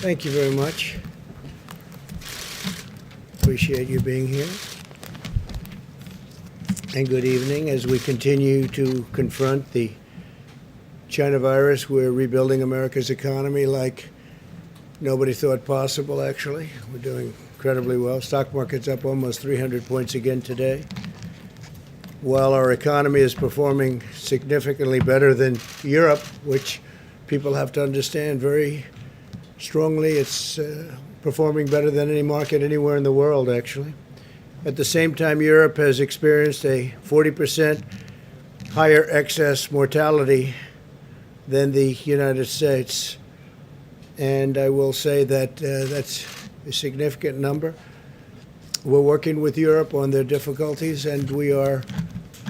Thank you very much. Appreciate you being here. And good evening. As we continue to confront the China virus, we're rebuilding America's economy like nobody thought possible, actually. We're doing incredibly well. Stock market's up almost 300 points again today. While our economy is performing significantly better than Europe, which people have to understand very strongly, it's performing better than any market anywhere in the world, actually. At the same time, Europe has experienced a 40% higher excess mortality than the United States. And I will say that that's a significant number. We're working with Europe on their difficulties, and we are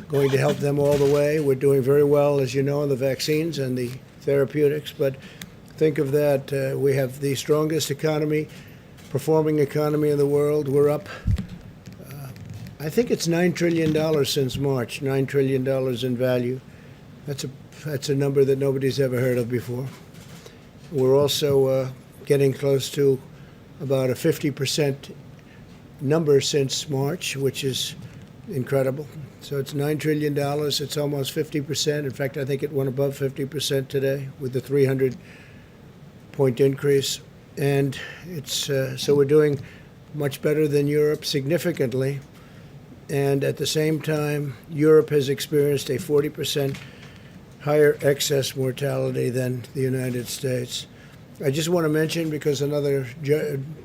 going to help them all the way. We're doing very well, as you know, on the vaccines and the therapeutics. But think of that. We have the strongest economy, performing economy in the world. We're up, I think it's $9 trillion since March, $9 trillion in value. That's a number that nobody's ever heard of before. We're also getting close to about a 50% number since March, which is incredible. So it's $9 trillion. It's almost 50%. In fact, I think it went above 50% today with the 300-point increase. And it's so we're doing much better than Europe, significantly. And at the same time, Europe has experienced a 40% higher excess mortality than the United States. I just want to mention, because another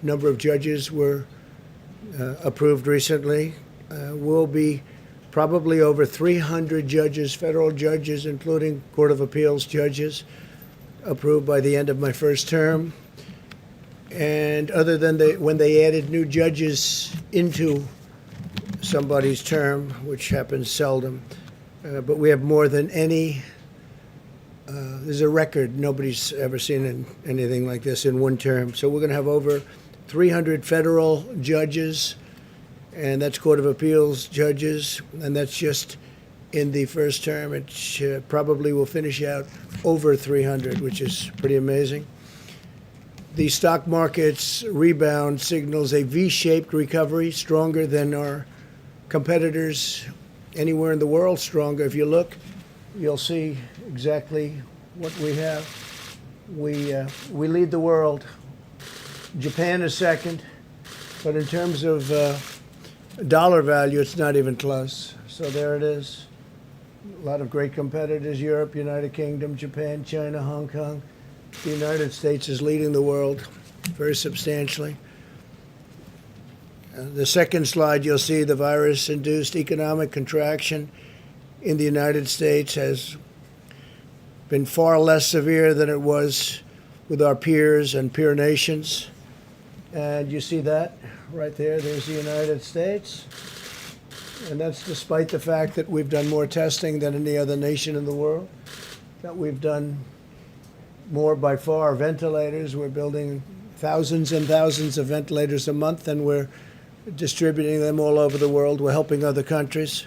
number of judges were approved recently, will be probably over 300 judges, federal judges, including Court of Appeals judges, approved by the end of my first term. And other than when they added new judges into somebody's term, which happens seldom, but we have more than any. There's a record. Nobody's ever seen anything like this in one term. So we're going to have over 300 federal judges, and that's Court of Appeals judges, and that's just in the first term. It probably will finish out over 300, which is pretty amazing. The stock market's rebound signals a V-shaped recovery, stronger than our competitors anywhere in the world, stronger. If you look, you'll see exactly what we have. We lead the world. Japan is second, but in terms of dollar value, it's not even close. So there it is. A lot of great competitors: Europe, United Kingdom, Japan, China, Hong Kong. The United States is leading the world very substantially. The second slide, you'll see the virus-induced economic contraction in the United States has been far less severe than it was with our peers and peer nations. And you see that right there. There's the United States. And that's despite the fact that we've done more testing than any other nation in the world, that we've done more by far ventilators. We're building thousands and thousands of ventilators a month, and we're distributing them all over the world. We're helping other countries.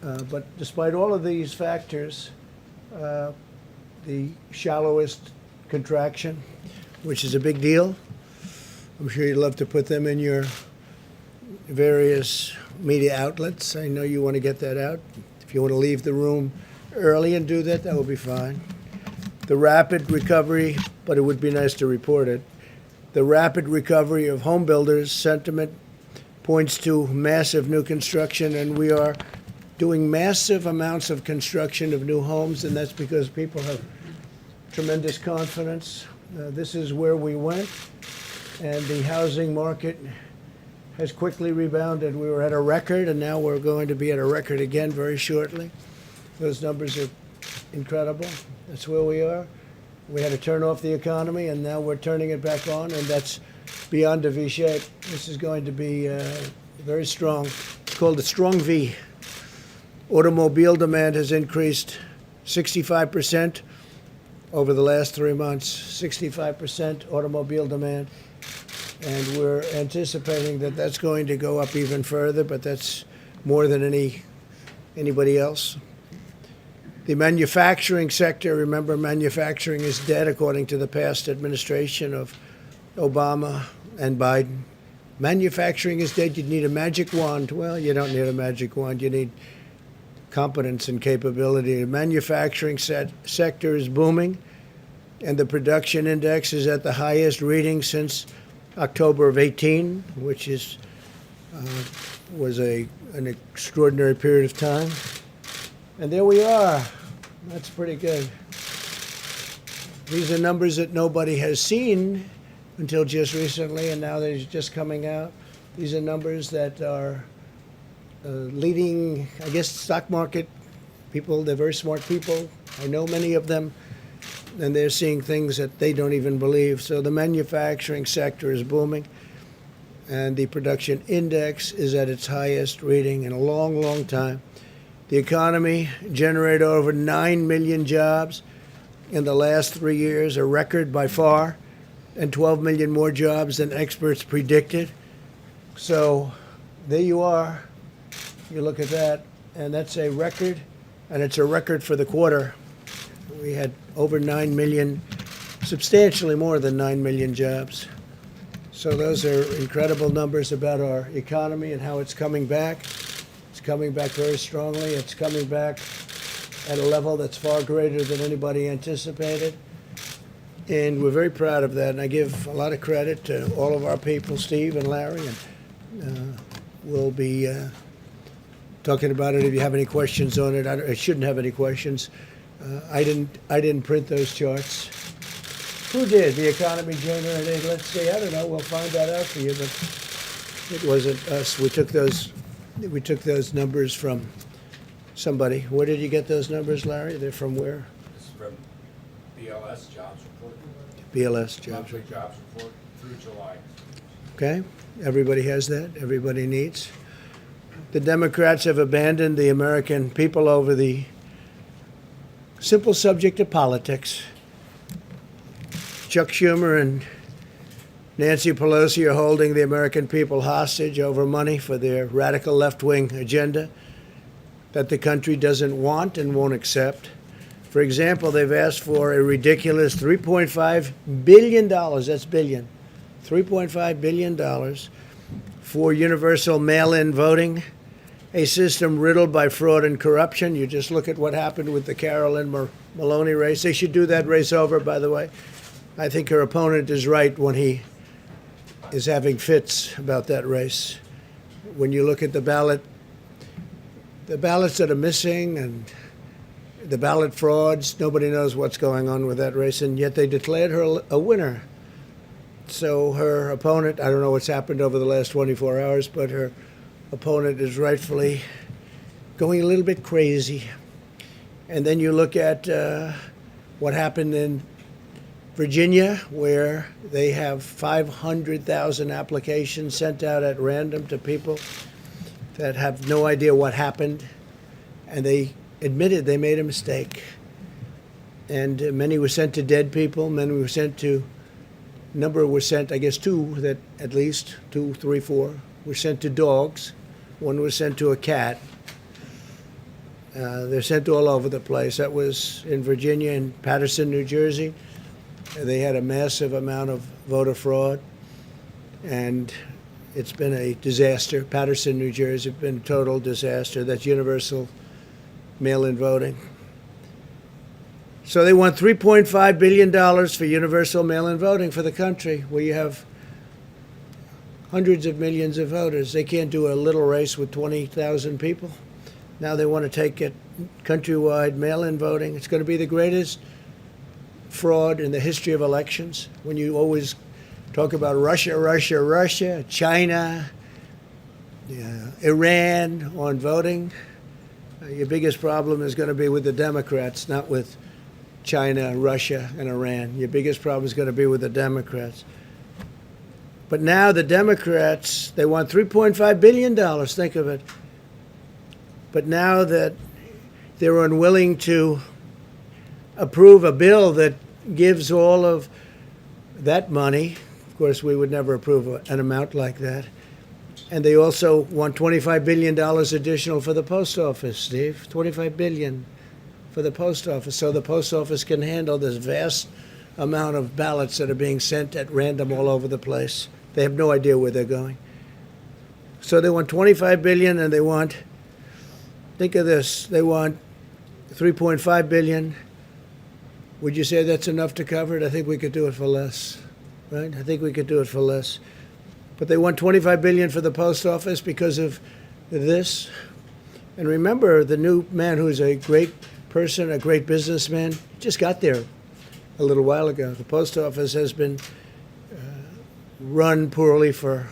But despite all of these factors, the shallowest contraction, which is a big deal. I'm sure you'd love to put them in your various media outlets. I know you want to get that out. If you want to leave the room early and do that, that will be fine. The rapid recovery, but it would be nice to report it, the rapid recovery of home builders sentiment points to massive new construction, and we are doing massive amounts of construction of new homes, and that's because people have tremendous confidence. This is where we went, and the housing market has quickly rebounded. We were at a record, and now we're going to be at a record again very shortly. Those numbers are incredible. That's where we are. We had to turn off the economy, and now we're turning it back on, and that's beyond a V shape. This is going to be very strong. It's called a strong V. Automobile demand has increased 65% over the last 3 months. 65% automobile demand. And we're anticipating that that's going to go up even further, but that's more than anybody else. The manufacturing sector, remember, manufacturing is dead according to the past administration of Obama and Biden. Manufacturing is dead. You need a magic wand. Well, you don't need a magic wand. You need competence and capability. The manufacturing sector is booming, and the production index is at the highest reading since October of 18, which was an extraordinary period of time. And there we are. That's pretty good. These are numbers that nobody has seen until just recently, and now they're just coming out. These are numbers that are leading, I guess, stock market people. They're very smart people. I know many of them, and they're seeing things that they don't even believe. So the manufacturing sector is booming, and the production index is at its highest reading in a long, long time. The economy generated over 9 million jobs in the last 3 years, a record by far, and 12 million more jobs than experts predicted. So there you are. You look at that, and that's a record, and it's a record for the quarter. We had over 9 million, substantially more than 9 million jobs. So those are incredible numbers about our economy and how it's coming back. It's coming back very strongly. It's coming back at a level that's far greater than anybody anticipated. And we're very proud of that. And I give a lot of credit to all of our people, Steve and Larry. And we'll be talking about it if you have any questions on it. I shouldn't have any questions. I didn't print those charts. Who did? The economy generated, let's see, I don't know. We'll find that out for you. But it wasn't us. We took those numbers from somebody. Where did you get those numbers, Larry? They're from where? It's from BLS Jobs Report. BLS Jobs Monthly Jobs Report through July. Okay. Everybody has that. Everybody needs. The Democrats have abandoned the American people over the simple subject of politics. Chuck Schumer and Nancy Pelosi are holding the American people hostage over money for their radical left-wing agenda that the country doesn't want and won't accept. For example, they've asked for a ridiculous $3.5 billion, that's billion, $3.5 billion for universal mail-in voting, a system riddled by fraud and corruption. You just look at what happened with the Carolyn Maloney race. They should do that race over, by the way. I think her opponent is right when he is having fits about that race. When you look at the ballots that are missing and the ballot frauds, nobody knows what's going on with that race, and yet they declared her a winner. So her opponent, I don't know what's happened over the last 24 hours, but her opponent is rightfully going a little bit crazy. And then you look at what happened in Virginia, where they have 500,000 applications sent out at random to people that have no idea what happened, and they admitted they made a mistake. And many were sent to dead people, many were sent to, number were sent, I guess two, that at least, 2, 3, 4, were sent to dogs. One was sent to a cat. They're sent all over the place. That was in Virginia and Paterson, New Jersey. They had a massive amount of voter fraud, and it's been a disaster. Paterson, New Jersey, has been a total disaster. That's universal mail-in voting. So they want $3.5 billion for universal mail-in voting for the country, where you have hundreds of millions of voters. They can't do a little race with 20,000 people. Now they want to take it countrywide mail-in voting. It's going to be the greatest fraud in the history of elections. When you always talk about Russia, China, Iran on voting, your biggest problem is going to be with the Democrats, not with China, Russia, and Iran. Your biggest problem is going to be with the Democrats. But now the Democrats, they want $3.5 billion, think of it. But now that they're unwilling to approve a bill that gives all of that money, of course, we would never approve an amount like that. And they also want $25 billion additional for the post office, Steve. $25 billion for the post office, so the post office can handle this vast amount of ballots that are being sent at random all over the place. They have no idea where they're going. So they want 25 billion, and they want, think of this, they want 3.5 billion. Would you say that's enough to cover it? I think we could do it for less, right? I think we could do it for less. But they want 25 billion for the post office because of this. And remember, the new man who's a great person, a great businessman, just got there a little while ago. The post office has been run poorly for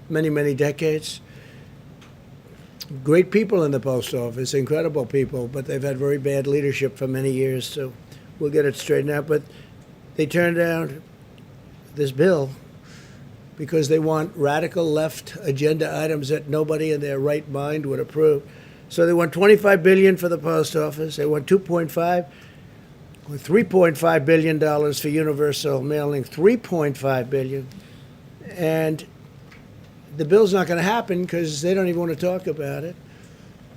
many, many decades. Great people in the post office, incredible people, but they've had very bad leadership for many years, so we'll get it straightened out. But they turned down this bill because they want radical left agenda items that nobody in their right mind would approve. So they want 25 billion for the post office. They want 2.5 or 3.5 billion dollars for universal mailing. 3.5 billion, and the bill's not going to happen because they don't even want to talk about it,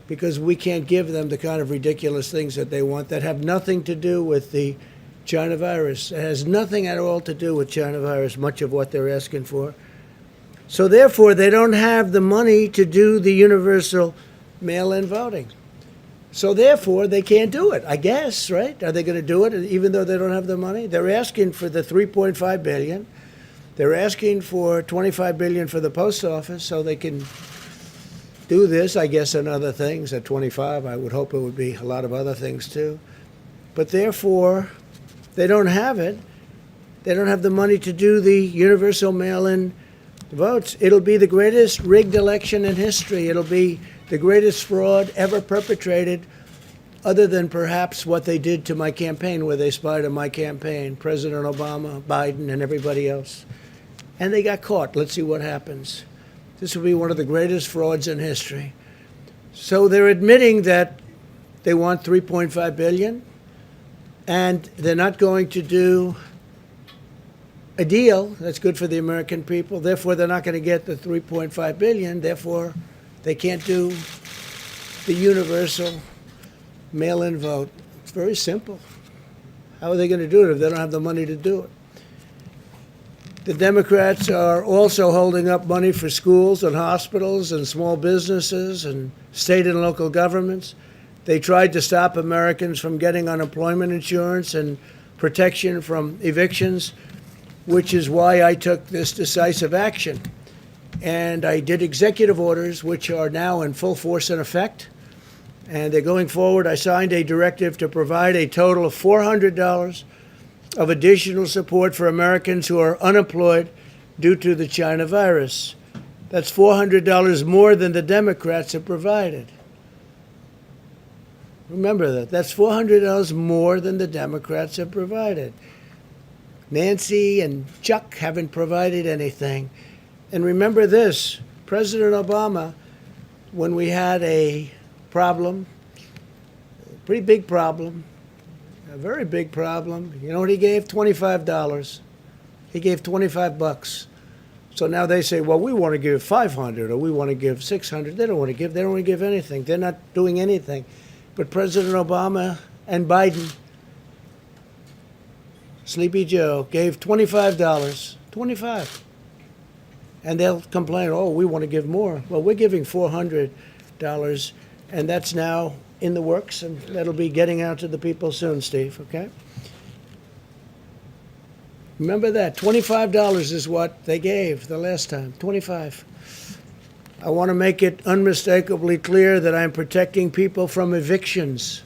because we can't give them the kind of ridiculous things that they want that have nothing to do with the China virus. It has nothing at all to do with China virus, much of what they're asking for. So therefore, they don't have the money to do the universal mail-in voting. So therefore, they can't do it, I guess, right? Are they going to do it even though they don't have the money? They're asking for the 3.5 billion. They're asking for 25 billion for the post office so they can do this, I guess, and other things. At 25, I would hope it would be a lot of other things too. But therefore, they don't have it. They don't have the money to do the universal mail-in votes. It'll be the greatest rigged election in history. It'll be the greatest fraud ever perpetrated, other than perhaps what they did to my campaign, where they spied on my campaign, President Obama, Biden, and everybody else. And they got caught. Let's see what happens. This will be one of the greatest frauds in history. So they're admitting that they want 3.5 billion, and they're not going to do a deal that's good for the American people. Therefore, they're not going to get the 3.5 billion. Therefore, they can't do the universal mail-in vote. It's very simple. How are they going to do it if they don't have the money to do it? The Democrats are also holding up money for schools and hospitals and small businesses and state and local governments. They tried to stop Americans from getting unemployment insurance and protection from evictions, which is why I took this decisive action. And I did executive orders, which are now in full force and effect. And they're going forward. I signed a directive to provide a total of $400 of additional support for Americans who are unemployed due to the China virus. That's $400 more than the Democrats have provided. Remember that. That's $400 more than the Democrats have provided. Nancy and Chuck haven't provided anything. And remember this, President Obama, when we had a problem, a pretty big problem, a very big problem, you know what he gave? $25. He gave $25. So now they say, well, we want to give 500 or we want to give 600. They don't want to give anything. They're not doing anything. But President Obama and Biden, Sleepy Joe, gave $25. 25. And they'll complain, oh, we want to give more. Well, we're giving $400, and that's now in the works, and that'll be getting out to the people soon, Steve, okay? Remember that. $25 is what they gave the last time. 25. I want to make it unmistakably clear that I'm protecting people from evictions.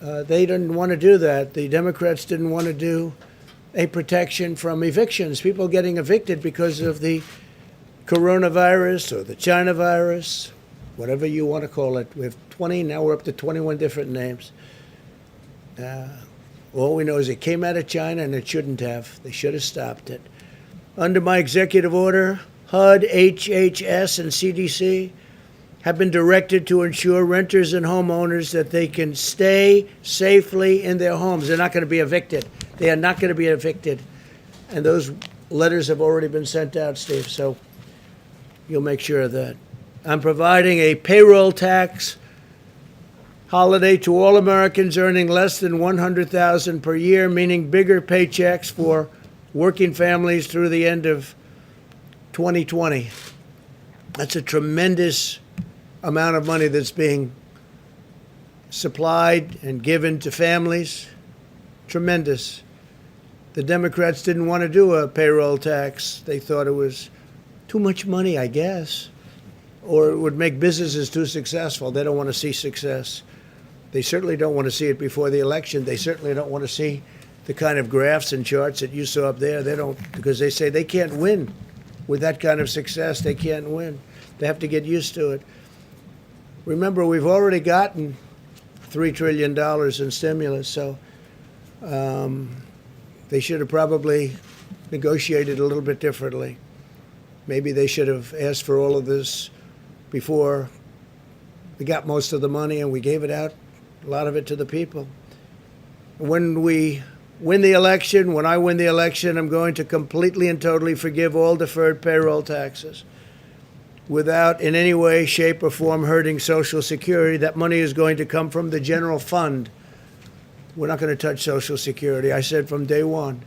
They didn't want to do that. The Democrats didn't want to do a protection from evictions, people getting evicted because of the coronavirus or the China virus, whatever you want to call it. We have 20, now we're up to 21 different names. All we know is it came out of China and it shouldn't have. They should have stopped it. Under my executive order, HUD, HHS, and CDC have been directed to ensure renters and homeowners that they can stay safely in their homes. They're not going to be evicted. They are not going to be evicted. And those letters have already been sent out, Steve, so you'll make sure of that. I'm providing a payroll tax holiday to all Americans earning less than $100,000 per year, meaning bigger paychecks for working families through the end of 2020. That's a tremendous amount of money that's being supplied and given to families. Tremendous. The Democrats didn't want to do a payroll tax. They thought it was too much money, I guess, or it would make businesses too successful. They don't want to see success. They certainly don't want to see it before the election. They certainly don't want to see the kind of graphs and charts that you saw up there. They don't, because they say they can't win with that kind of success. They can't win. They have to get used to it. Remember, we've already gotten $3 trillion in stimulus, so they should have probably negotiated a little bit differently. Maybe they should have asked for all of this before we got most of the money and we gave it out, a lot of it to the people. When we win the election, when I win the election, I'm going to completely and totally forgive all deferred payroll taxes without in any way, shape, or form hurting Social Security. That money is going to come from the general fund. We're not going to touch Social Security. I said from day one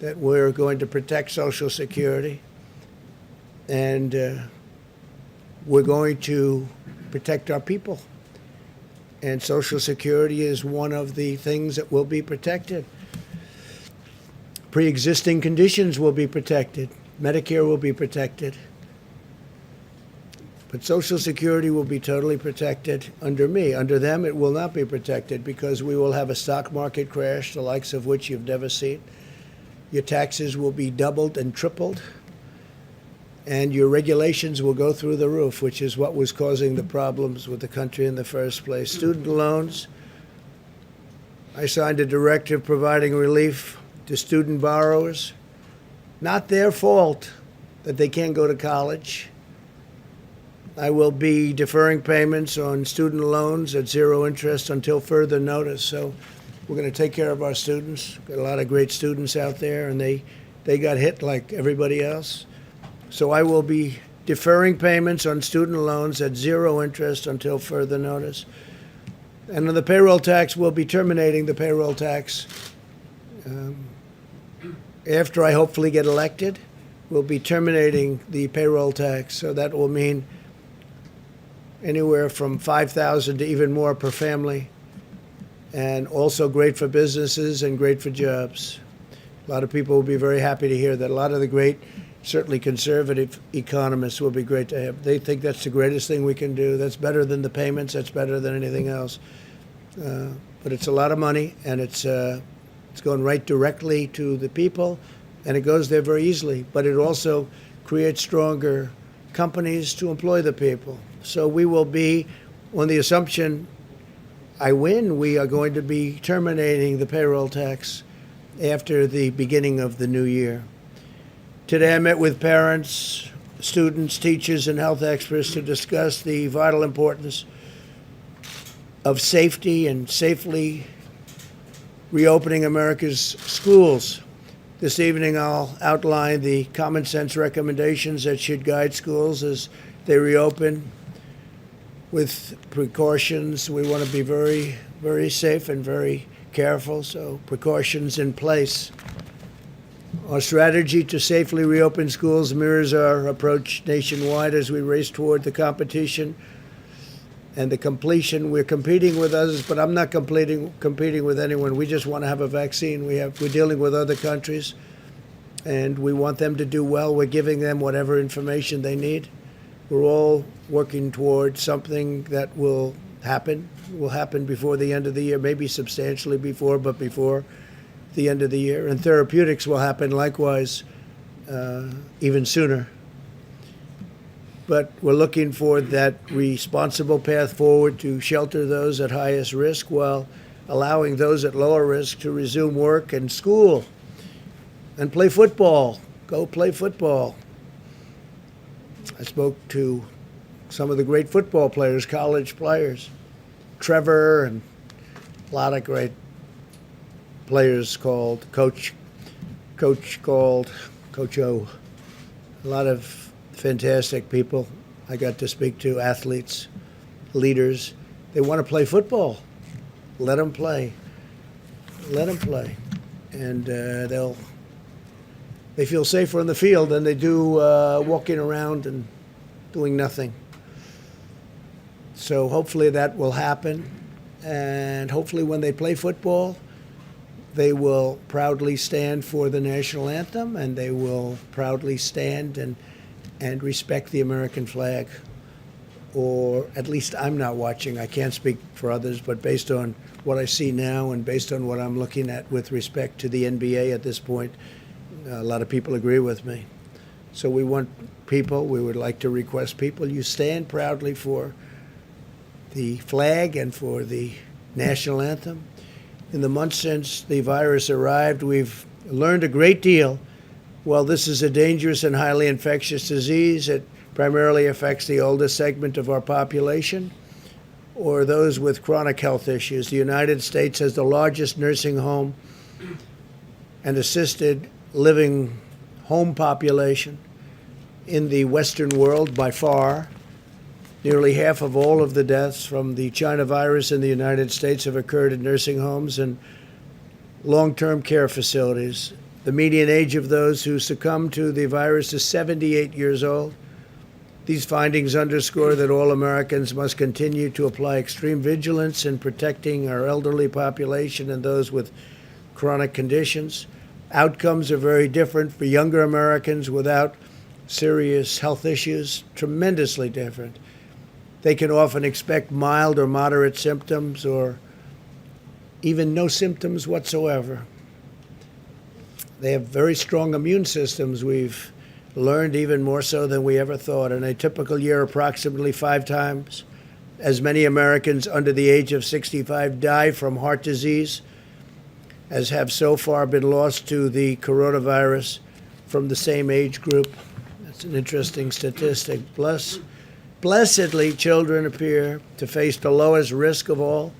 that we're going to protect Social Security, and we're going to protect our people. And Social Security is one of the things that will be protected. Pre-existing conditions will be protected. Medicare will be protected. But Social Security will be totally protected under me. Under them, it will not be protected because we will have a stock market crash, the likes of which you've never seen. Your taxes will be doubled and tripled. And your regulations will go through the roof, which is what was causing the problems with the country in the first place. Student loans. I signed a directive providing relief to student borrowers. Not their fault that they can't go to college. I will be deferring payments on student loans at zero interest until further notice. So we're going to take care of our students. Got a lot of great students out there, and they got hit like everybody else. So I will be deferring payments on student loans at zero interest until further notice. And on the payroll tax, we'll be terminating the payroll tax after I hopefully get elected. We'll be terminating the payroll tax. So that will mean anywhere from $5,000 to even more per family, and also great for businesses and great for jobs. A lot of people will be very happy to hear that. A lot of the great, certainly conservative economists will be great to have. They think that's the greatest thing we can do. That's better than the payments. That's better than anything else. But it's a lot of money, and it's going right directly to the people, and it goes there very easily. But it also creates stronger companies to employ the people. So we will be, on the assumption I win, we are going to be terminating the payroll tax after the beginning of the new year. Today I met with parents, students, teachers, and health experts to discuss the vital importance of safety and safely reopening America's schools. This evening I'll outline the common sense recommendations that should guide schools as they reopen with precautions. We want to be very, very safe and very careful, so precautions in place. Our strategy to safely reopen schools mirrors our approach nationwide as we race toward the competition and the completion. We're competing with others, but I'm not competing with anyone. We just want to have a vaccine. We're dealing with other countries, and we want them to do well. We're giving them whatever information they need. We're all working toward something that will happen before the end of the year, maybe substantially before, but before the end of the year. And therapeutics will happen likewise even sooner. But we're looking for that responsible path forward to shelter those at highest risk while allowing those at lower risk to resume work and school and play football. Go play football. I spoke to some of the great football players, college players, Trevor, and a lot of great players called Coach called Coach O. A lot of fantastic people I got to speak to, athletes, leaders, They want to play football. Let them play. Let them play. And they feel safer on the field than they do walking around and doing nothing. So hopefully that will happen. And hopefully when they play football, they will proudly stand for the national anthem, and they will proudly stand and respect the American flag. Or at least I'm not watching. I can't speak for others, but based on what I see now and based on what I'm looking at with respect to the NBA at this point, a lot of people agree with me. So we would like to request people, you stand proudly for the flag and for the national anthem. In the months since the virus arrived, we've learned a great deal. While this is a dangerous and highly infectious disease, it primarily affects the oldest segment of our population or those with chronic health issues. The United States has the largest nursing home and assisted living home population in the Western world by far. Nearly half of all of the deaths from the China virus in the United States have occurred in nursing homes and long-term care facilities. The median age of those who succumbed to the virus is 78 years old. These findings underscore that all Americans must continue to apply extreme vigilance in protecting our elderly population and those with chronic conditions. Outcomes are very different for younger Americans without serious health issues, tremendously different. They can often expect mild or moderate symptoms or even no symptoms whatsoever. They have very strong immune systems. We've learned even more so than we ever thought. In a typical year, approximately 5 times as many Americans under the age of 65 die from heart disease as have so far been lost to the coronavirus from the same age group. That's an interesting statistic. Blessedly, children appear to face the lowest risk of all.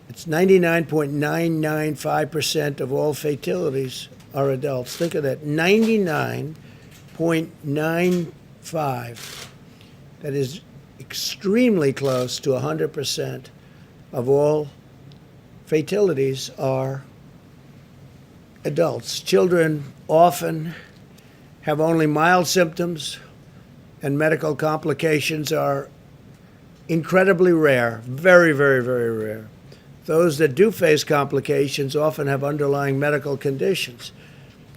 It's 99.995% of all fatalities are adults. Think of that, 99.95. That is extremely close to 100% of all fatalities are adults. Children often have only mild symptoms, and medical complications are incredibly rare, very, very, very rare. Those that do face complications often have underlying medical conditions.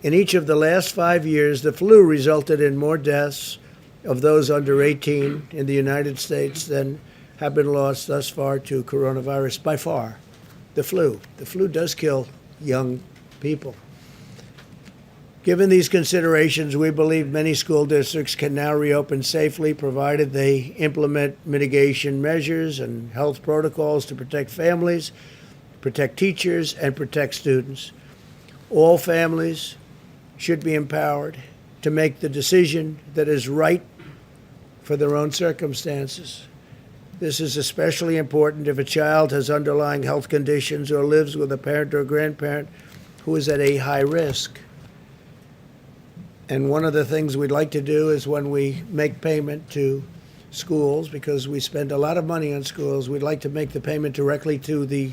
In each of the last 5 years, the flu resulted in more deaths of those under 18 in the United States than have been lost thus far to coronavirus by far. The flu. The flu does kill young people. Given these considerations, we believe many school districts can now reopen safely, provided they implement mitigation measures and health protocols to protect families, protect teachers, and protect students. All families should be empowered to make the decision that is right for their own circumstances. This is especially important if a child has underlying health conditions or lives with a parent or grandparent who is at a high risk. And one of the things we'd like to do is when we make payment to schools, because we spend a lot of money on schools, we'd like to make the payment directly to the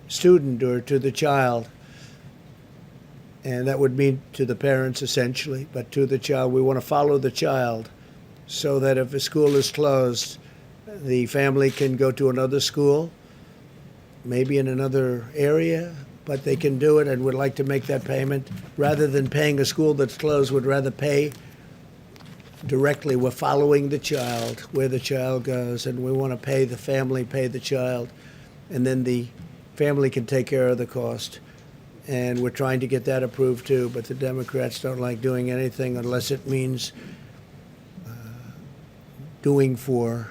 student or to the child. And that would mean to the parents essentially, but to the child. We want to follow the child so that if a school is closed, the family can go to another school, maybe in another area, but they can do it, and would like to make that payment. Rather than paying a school that's closed, would rather pay directly. We're following the child, where the child goes, and we want to pay the family, pay the child, and then the family can take care of the cost. And we're trying to get that approved too, but the Democrats don't like doing anything unless it means doing for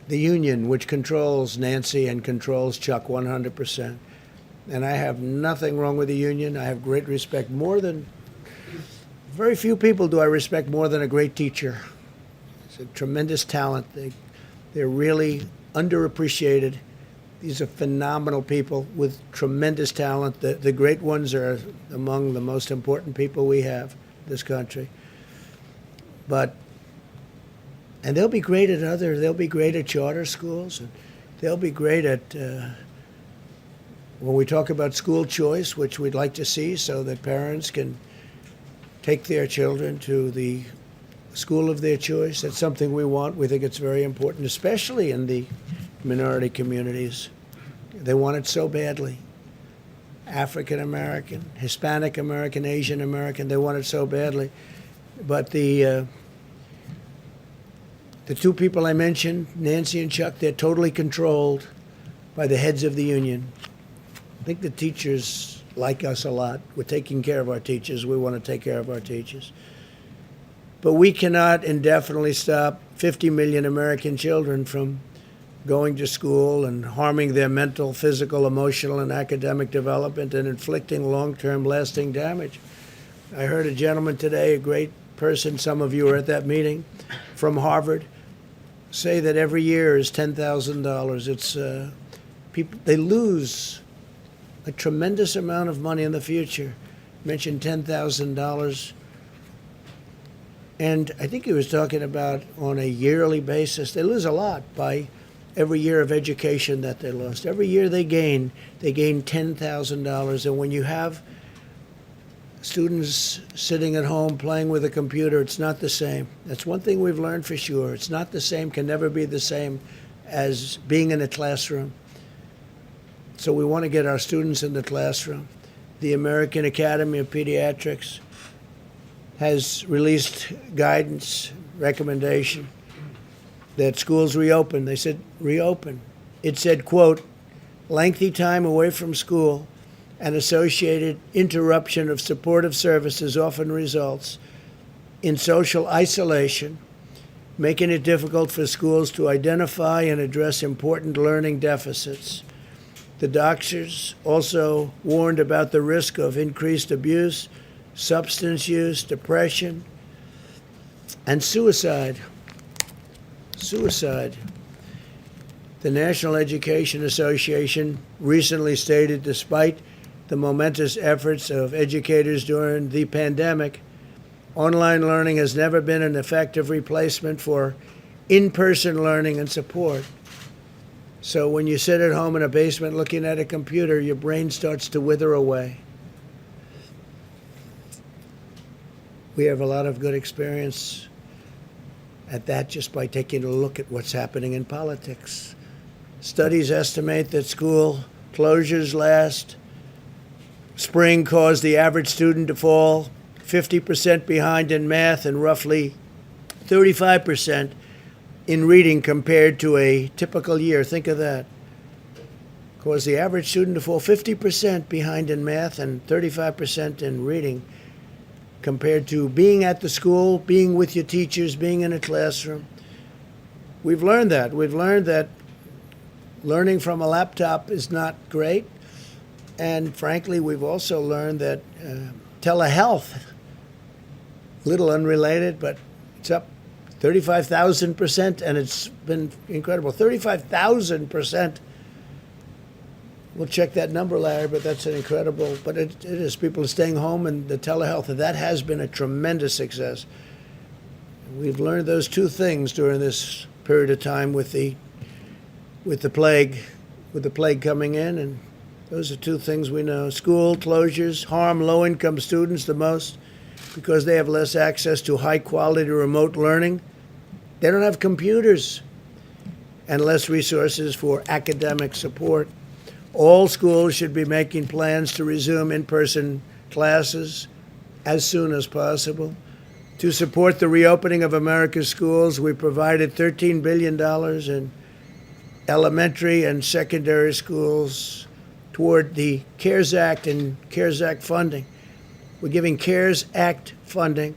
the union, which controls Nancy and controls Chuck 100%. And I have nothing wrong with the union. I have great respect. Very few people do I respect more than a great teacher. It's a tremendous talent. They're really underappreciated. These are phenomenal people with tremendous talent. The great ones are among the most important people we have in this country. But And they'll be great at charter schools, and they'll be great at, when we talk about school choice, which we'd like to see so that parents can take their children to the school of their choice. That's something we want. We think it's very important, especially in the minority communities. They want it so badly. African American, Hispanic American, Asian American, they want it so badly. But the two people I mentioned, Nancy and Chuck, they're totally controlled by the heads of the union. I think the teachers like us a lot. We're taking care of our teachers. We want to take care of our teachers. But we cannot indefinitely stop 50 million American children from going to school and harming their mental, physical, emotional, and academic development and inflicting long-term lasting damage. I heard a gentleman today, a great person, some of you were at that meeting, from Harvard, say that every year is $10,000. It's people, they lose a tremendous amount of money in the future. Mentioned $10,000. And I think he was talking about on a yearly basis. They lose a lot by every year of education that they lost. Every year they gain $10,000. And when you have students sitting at home playing with a computer, it's not the same. That's one thing we've learned for sure. It's not the same, can never be the same as being in a classroom. So we want to get our students in the classroom. The American Academy of Pediatrics has released guidance, recommendation, that schools reopen. They said reopen. It said, quote, lengthy time away from school and associated interruption of supportive services often results in social isolation, making it difficult for schools to identify and address important learning deficits. The doctors also warned about the risk of increased abuse, substance use, depression, and suicide. Suicide. The National Education Association recently stated, despite the momentous efforts of educators during the pandemic, online learning has never been an effective replacement for in-person learning and support. So when you sit at home in a basement looking at a computer, your brain starts to wither away. We have a lot of good experience at that just by taking a look at what's happening in politics. Studies estimate that school closures last spring caused the average student to fall 50% behind in math and roughly 35% in reading compared to a typical year. Think of that. Caused the average student to fall 50% behind in math and 35% in reading compared to being at the school, being with your teachers, being in a classroom. We've learned that. We've learned that learning from a laptop is not great. And frankly, we've also learned that telehealth, a little unrelated, but it's up 35,000%, and it's been incredible. 35,000%. We'll check that number, Larry, but that's an incredible, but it is. People are staying home, and the telehealth, that has been a tremendous success. We've learned those two things during this period of time with the plague coming in, and those are two things we know. School closures harm low-income students the most because they have less access to high-quality remote learning. They don't have computers and less resources for academic support. All schools should be making plans to resume in-person classes as soon as possible. To support the reopening of America's schools, we provided $13 billion in elementary and secondary schools toward the CARES Act and CARES Act funding. We're giving CARES Act funding,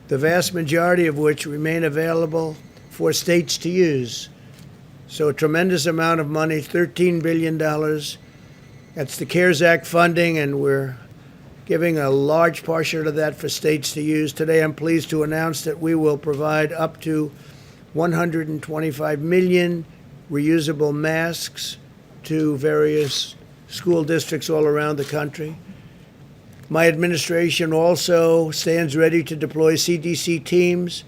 the vast majority of which remain available for states to use. So a tremendous amount of money, $13 billion. That's the CARES Act funding, and we're giving a large portion of that for states to use. Today, I'm pleased to announce that we will provide up to 125 million reusable masks to various school districts all around the country. My administration also stands ready to deploy CDC teams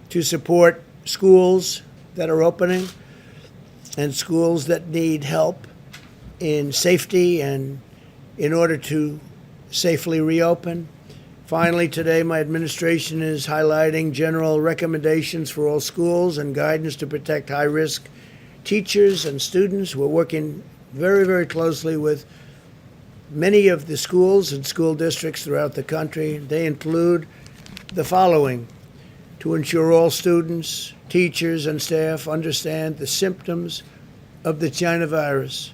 to support schools that are opening and schools that need help in safety and in order to safely reopen. Finally, today, my administration is highlighting general recommendations for all schools and guidance to protect high-risk teachers and students. We're working very, very closely with many of the schools and school districts throughout the country. They include the following: to ensure all students, teachers, and staff understand the symptoms of the China virus,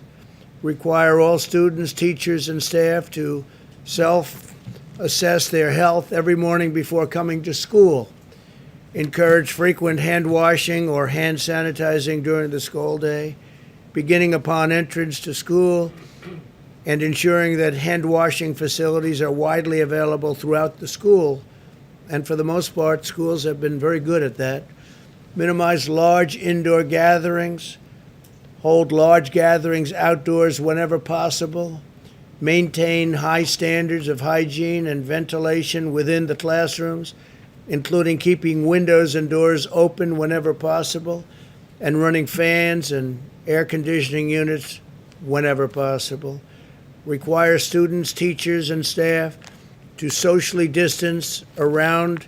require all students, teachers, and staff to self-assess their health every morning before coming to school, encourage frequent hand washing or hand sanitizing during the school day, beginning upon entrance to school, and ensuring that hand washing facilities are widely available throughout the school. And for the most part, schools have been very good at that. Minimize large indoor gatherings, hold large gatherings outdoors whenever possible, maintain high standards of hygiene and ventilation within the classrooms, including keeping windows and doors open whenever possible, and running fans and air conditioning units whenever possible. Require students, teachers, and staff to socially distance around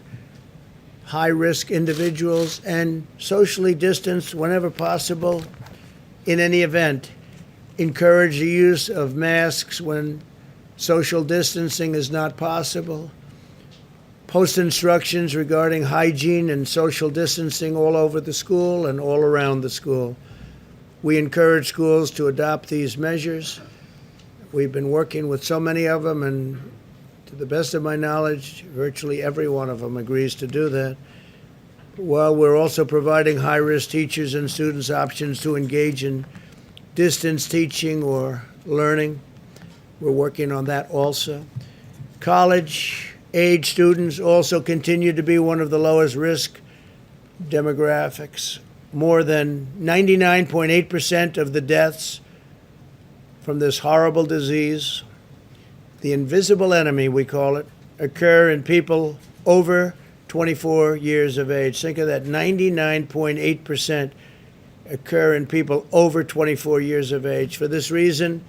high-risk individuals and socially distance whenever possible in any event. Encourage the use of masks when social distancing is not possible. Post instructions regarding hygiene and social distancing all over the school and all around the school. We encourage schools to adopt these measures. We've been working with so many of them, and to the best of my knowledge, virtually every one of them agrees to do that. While we're also providing high-risk teachers and students options to engage in distance teaching or learning, we're working on that also. College-age students also continue to be one of the lowest risk demographics. More than 99.8% of the deaths from this horrible disease, the invisible enemy, we call it, occur in people over 24 years of age. Think of that, 99.8% occur in people over 24 years of age. For this reason,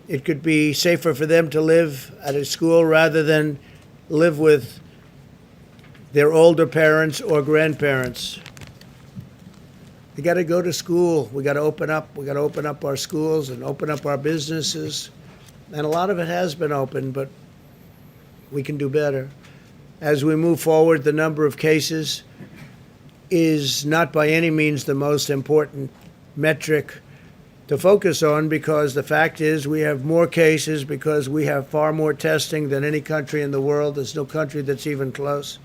it could be safer for them to live at a school rather than live with their older parents or grandparents. We got to go to school. We got to open up. We got to open up our schools and open up our businesses. And a lot of it has been open, but we can do better. As we move forward, the number of cases is not by any means the most important metric to focus on, because the fact is we have more cases because we have far more testing than any country in the world. There's no country that's even close.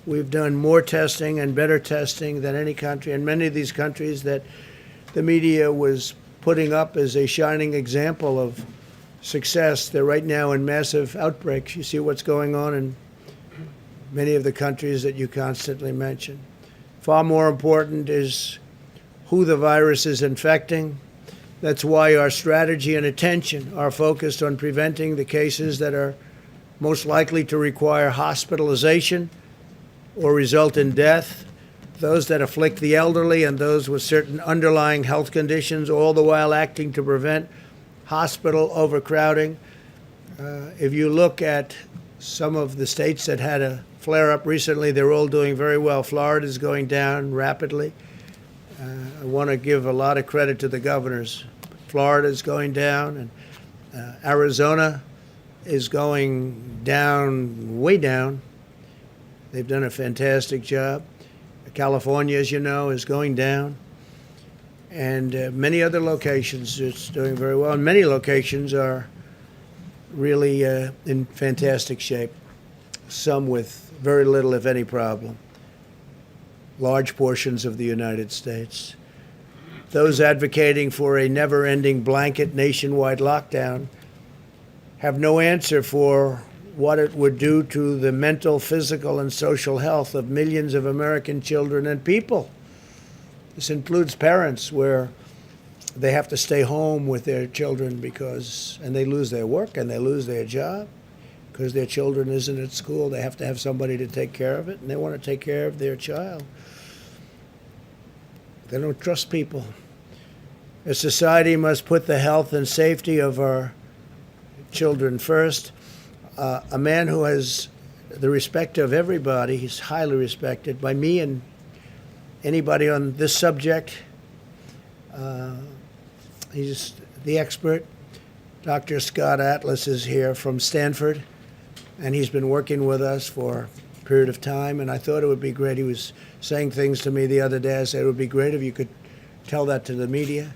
We've done more testing and better testing than any country, and many of these countries that the media was putting up as a shining example of success, they're right now in massive outbreaks. You see what's going on in many of the countries that you constantly mention. Far more important is who the virus is infecting. That's why our strategy and attention are focused on preventing the cases that are most likely to require hospitalization or result in death, those that afflict the elderly and those with certain underlying health conditions, all the while acting to prevent hospital overcrowding. If you look at some of the states that had a flare-up recently, they're all doing very well. Florida is going down rapidly. I want to give a lot of credit to the governors. Florida is going down, and Arizona is going down, way down. They've done a fantastic job. California, as you know, is going down. And many other locations, it's doing very well. And many locations are really in fantastic shape, some with very little, if any, problem. Large portions of the United States. Those advocating for a never-ending blanket nationwide lockdown have no answer for what it would do to the mental, physical, and social health of millions of American children and people. This includes parents where they have to stay home with their children and they lose their work and they lose their job because their children isn't at school. They have to have somebody to take care of it, and they want to take care of their child. They don't trust people. A society must put the health and safety of our children first. A man who has the respect of everybody, he's highly respected by me and anybody on this subject. He's the expert. Dr. Scott Atlas is here from Stanford, and he's been working with us for a period of time, and I thought it would be great. He was saying things to me the other day. I said it would be great if you could tell that to the media.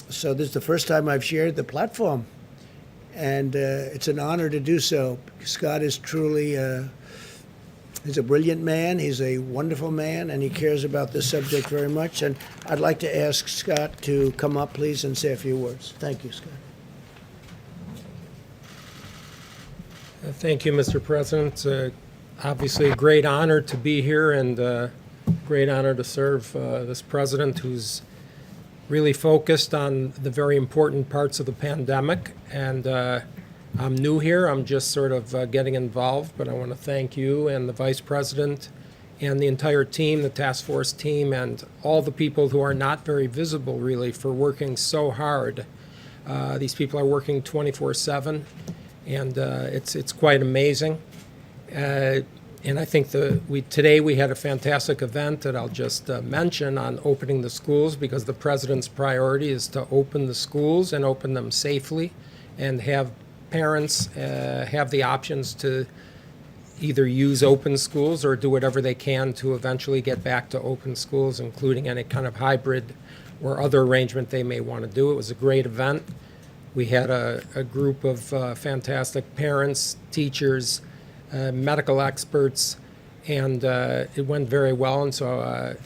So this is the first time I've shared the platform, and it's an honor to do so. Scott is truly he's a brilliant man, he's a wonderful man, and he cares about this subject very much. And I'd like to ask Scott to come up, please, and say a few words. Thank you, Scott. Thank you, Mr. President. Obviously a great honor to be here, and great honor to serve this president who's really focused on the very important parts of the pandemic. And I'm new here. I'm just sort of getting involved, but I want to thank you and the Vice President and the entire team, the task force team, and all the people who are not very visible, really, for working so hard. These people are working 24/7, and it's quite amazing. And I think today we had a fantastic event that I'll just mention on opening the schools, because the president's priority is to open the schools and open them safely and have parents have the options to either use open schools or do whatever they can to eventually get back to open schools, including any kind of hybrid or other arrangement they may want to do. It was a great event. We had a group of fantastic parents, teachers, medical experts, and it went very well. And so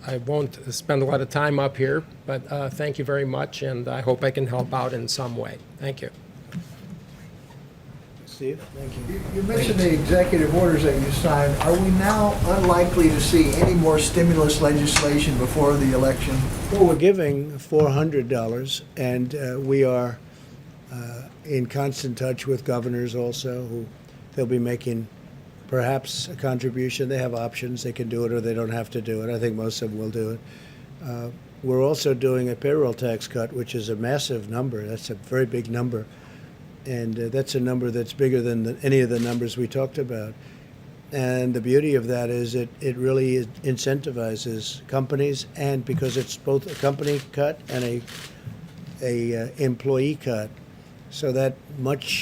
I won't spend a lot of time up here, but thank you very much, and I hope I can help out in some way. Thank you. Steve, thank you. You mentioned the executive orders that you signed. Are we now unlikely to see any more stimulus legislation before the election? Well, we're giving $400, and we are in constant touch with governors also, who they'll be making perhaps a contribution. They have options. They can do it or they don't have to do it. I think most of them will do it. We're also doing a payroll tax cut, which is a massive number. That's a very big number. And that's a number that's bigger than any of the numbers we talked about. And the beauty of that is it really incentivizes companies, and because it's both a company cut and a employee cut, so that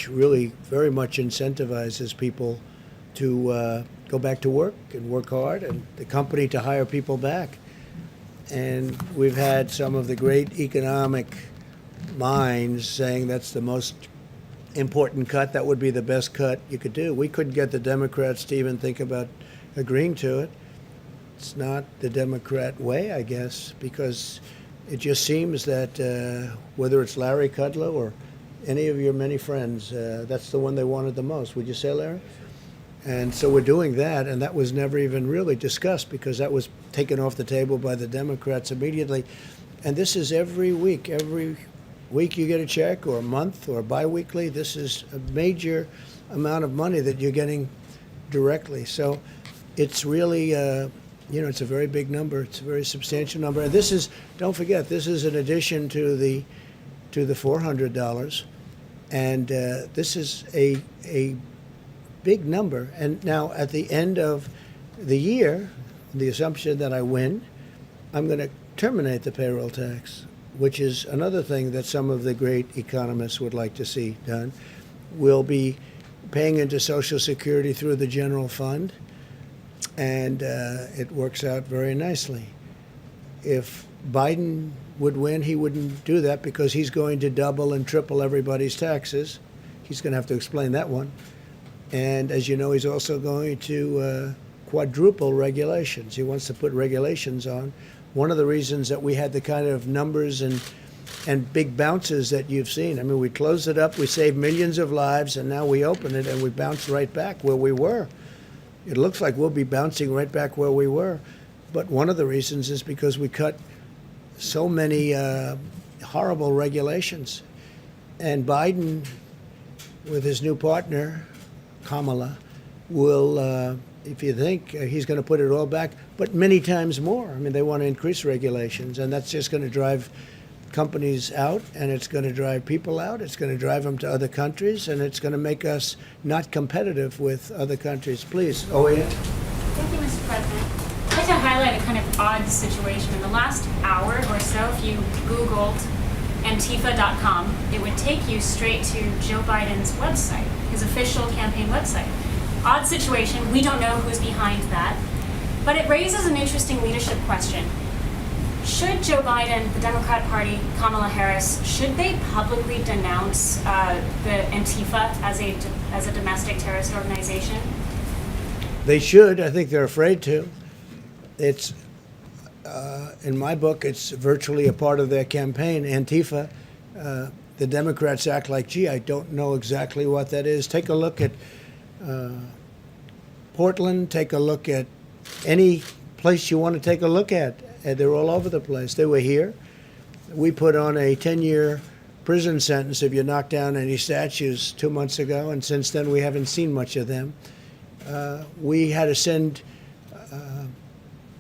really very much incentivizes people to go back to work and work hard, and the company to hire people back. And we've had some of the great economic minds saying that's the most important cut. That would be the best cut you could do. We couldn't get the Democrats to even think about agreeing to it. It's not the Democrat way, I guess, because it just seems that whether it's Larry Kudlow or any of your many friends, that's the one they wanted the most. Would you say, Larry? And so we're doing that, and that was never even really discussed because that was taken off the table by the Democrats immediately. And this is every week. Every week you get a check, or a month, or biweekly. This is a major amount of money that you're getting directly. So it's really, it's a very big number. It's a very substantial number. And this is, don't forget, this is in addition to the $400. And this is a big number. And now at the end of the year, the assumption that I win, I'm going to terminate the payroll tax, which is another thing that some of the great economists would like to see done. We'll be paying into Social Security through the general fund, and it works out very nicely. If Biden would win, he wouldn't do that because he's going to double and triple everybody's taxes. He's going to have to explain that one. And as you know, he's also going to quadruple regulations. He wants to put regulations on. One of the reasons that we had the kind of numbers and big bounces that you've seen. I mean, we closed it up, we saved millions of lives, and now we open it and we bounce right back where we were. It looks like we'll be bouncing right back where we were. But one of the reasons is because we cut so many horrible regulations. And Biden, with his new partner, Kamala, will if you think he's going to put it all back, but many times more. I mean, they want to increase regulations, and that's just going to drive companies out, and it's going to drive people out. It's going to drive them to other countries, and it's going to make us not competitive with other countries. Please, Oya. Thank you, Mr. President. I'd like to highlight a kind of odd situation. In the last hour or so, if you Googled Antifa.com, it would take you straight to Joe Biden's website, his official campaign website. Odd situation. We don't know who's behind that. But it raises an interesting leadership question. Should Joe Biden, the Democrat Party, Kamala Harris, should they publicly denounce the Antifa as a domestic terrorist organization? They should. I think they're afraid to. It's in my book, it's virtually a part of their campaign. Antifa. The Democrats act like, gee, I don't know exactly what that is. Take a look at Portland. Take a look at any place you want to take a look at. And they're all over the place. They were here. We put on a 10-year prison sentence if you knock down any statues 2 months ago, and since then we haven't seen much of them. We had to send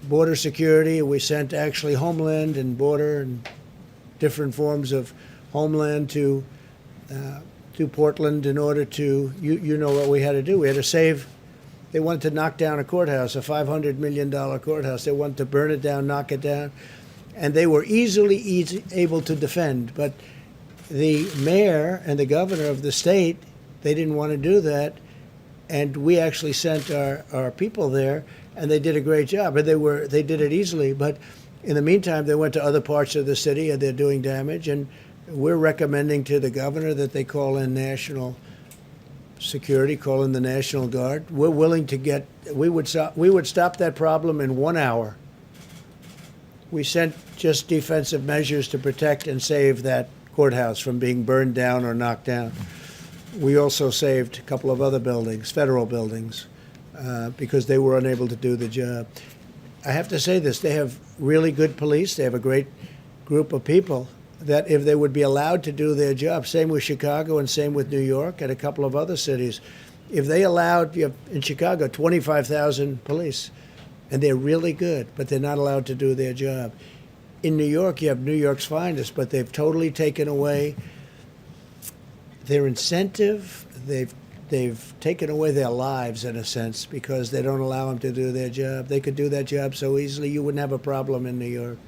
border security. We sent actually Homeland and border and different forms of Homeland to Portland in order to, you know what we had to do. We had to save. They wanted to knock down a courthouse, a $500 million courthouse. They wanted to burn it down, knock it down. And they were easily able to defend. But the mayor and the governor of the state, they didn't want to do that. And we actually sent our people there, and they did a great job. And they did it easily. But in the meantime, they went to other parts of the city, and they're doing damage. And we're recommending to the governor that they call in national security, call in the National Guard. We're willing to get. We would stop that problem in 1 hour. We sent just defensive measures to protect and save that courthouse from being burned down or knocked down. We also saved a couple of other buildings, federal buildings, because they were unable to do the job. I have to say this: they have really good police. They have a great group of people that if they would be allowed to do their job, same with Chicago and same with New York and a couple of other cities, if they allowed, you have in Chicago 25,000 police, and they're really good, but they're not allowed to do their job. In New York, you have New York's finest, but they've totally taken away their incentive. They've taken away their lives in a sense because they don't allow them to do their job. They could do that job so easily, you wouldn't have a problem in New York.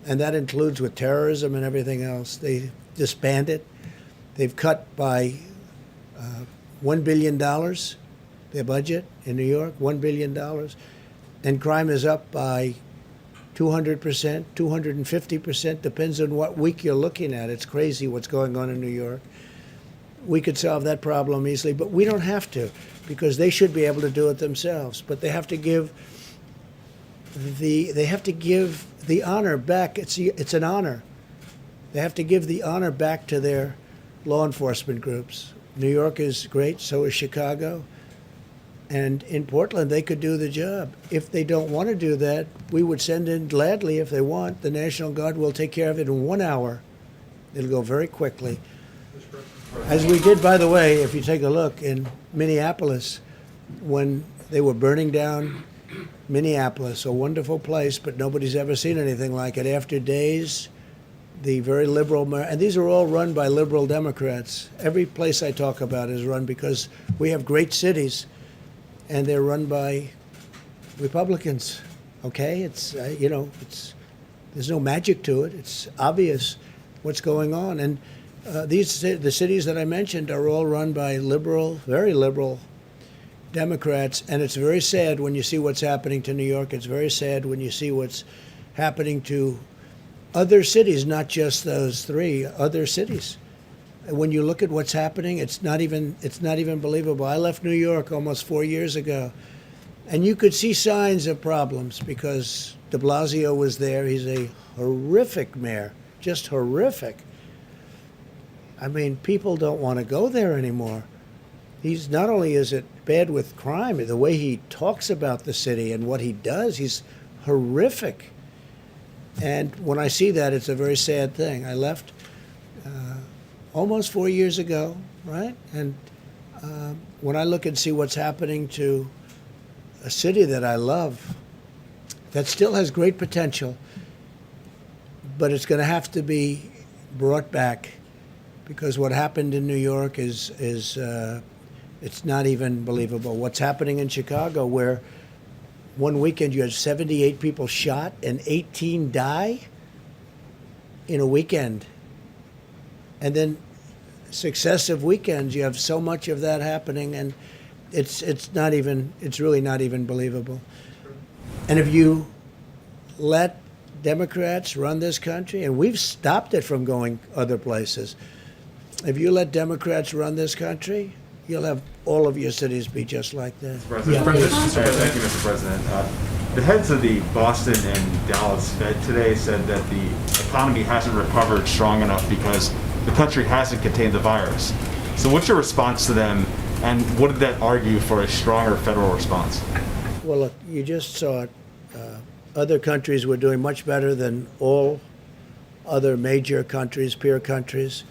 And that includes with terrorism and everything else. They disbanded. They've cut by $1 billion their budget in New York, $1 billion. And crime is up by 200%, 250%, depends on what week you're looking at. It's crazy what's going on in New York. We could solve that problem easily, but we don't have to because they should be able to do it themselves. But they have to give the honor back. It's an honor. They have to give the honor back to their law enforcement groups. New York is great, so is Chicago. And in Portland, they could do the job. If they don't want to do that, we would send in gladly if they want. The National Guard will take care of it in 1 hour. It'll go very quickly. As we did, by the way, if you take a look in Minneapolis, when they were burning down Minneapolis, a wonderful place, but nobody's ever seen anything like it. After days, the very liberal, and these are all run by liberal Democrats. Every place I talk about is run because we have great cities, and they're run by Republicans. Okay, it's there's no magic to it. It's obvious what's going on, and the cities that I mentioned are all run by liberal, very liberal Democrats, and it's very sad when you see what's happening to New York. It's very sad when you see what's happening to other cities, not just those three, other cities. When you look at what's happening, it's not even believable. I left New York almost 4 years ago, and you could see signs of problems because de Blasio was there. He's a horrific mayor, just horrific. I mean, people don't want to go there anymore. He's not only is it bad with crime, the way he talks about the city and what he does, he's horrific. And when I see that, it's a very sad thing. I left almost 4 years ago, right? And when I look and see what's happening to a city that I love that still has great potential, but it's going to have to be brought back because what happened in New York is it's not even believable. What's happening in Chicago, where one weekend you had 78 people shot and 18 die in a weekend, and then successive weekends you have so much of that happening, and it's really not even believable. And if you let Democrats run this country, and we've stopped it from going other places, if you let Democrats run this country, you'll have all of your cities be just like that. President. Yeah. Thank you, Mr. President. The heads of the Boston and Dallas Fed today said that the economy hasn't recovered strong enough because the country hasn't contained the virus. So what's your response to them, and what did that argue for a stronger federal response? Well, look, you just saw it. Other countries were doing much better than all other major countries, peer countries.